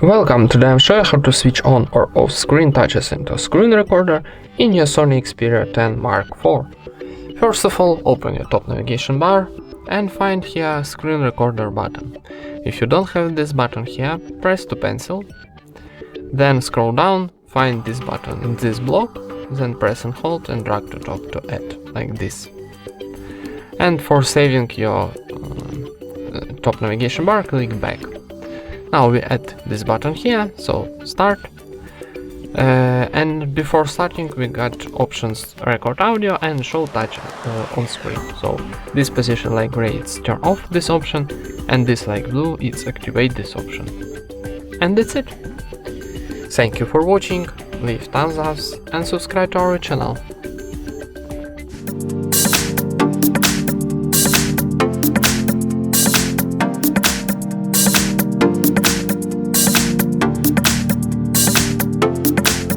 Welcome, today I'll show you how to switch on or off screen touches into a screen recorder in your SONY Xperia 10 Mark IV. First of all, open your top navigation bar and find here screen recorder button. If you don't have this button here, press to pencil, then scroll down, find this button in this block, then press and hold and drag to top to add, like this. And for saving your top navigation bar, click back. Now we add this button here, so start, and before starting we got options record audio and show touch on screen. So this position like gray, it's turn off this option, and this like blue, it's activate this option. And that's it. Thank you for watching, leave thumbs up and subscribe to our channel.